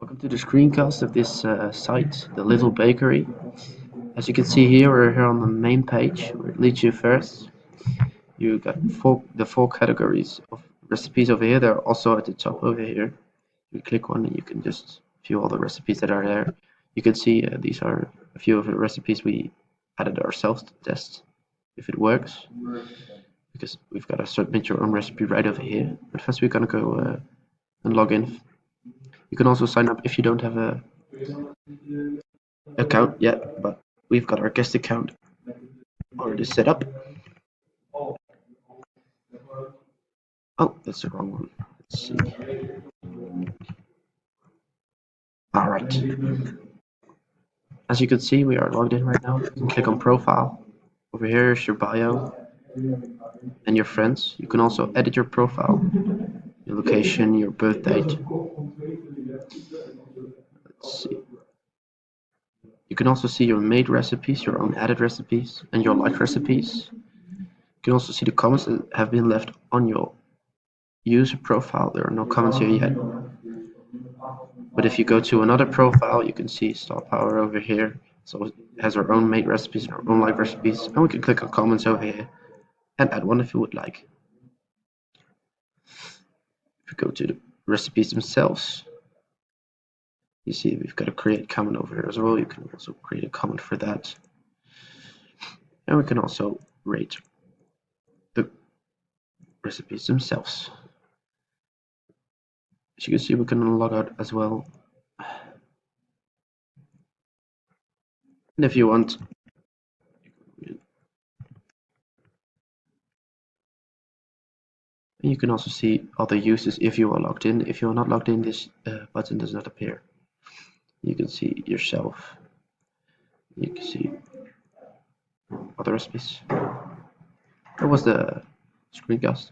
Welcome to the screencast of this site, the Little Bakery. As you can see here, we're here on the main page where it leads you first. You got the four categories of recipes over here. They're also at the top over here. You click one and you can just view all the recipes that are there. You can see these are a few of the recipes we added ourselves to test if it works, because we've got to submit your own recipe right over here. But first we're gonna go and log in. You can also sign up if you don't have a account yet, but we've got our guest account already set up. Oh, that's the wrong one. Let's see. All right. As you can see, we are logged in right now. You can click on profile. Over here is your bio and your friends. You can also edit your profile, your location, your birth date. Let's see. You can also see your made recipes, your own added recipes, and your liked recipes. You can also see the comments that have been left on your user profile. There are no comments here yet. But if you go to another profile, you can see Star Power over here. So it has our own made recipes and our own live recipes. And we can click on comments over here and add one if you would like. If we go to the recipes themselves, you see we've got a create comment over here as well. You can also create a comment for that. And we can also rate the recipes themselves. As you can see, we can log out as well. And if you want, you can also see other uses if you are logged in. If you are not logged in, this button does not appear. You can see yourself. You can see other recipes. That was the screencast.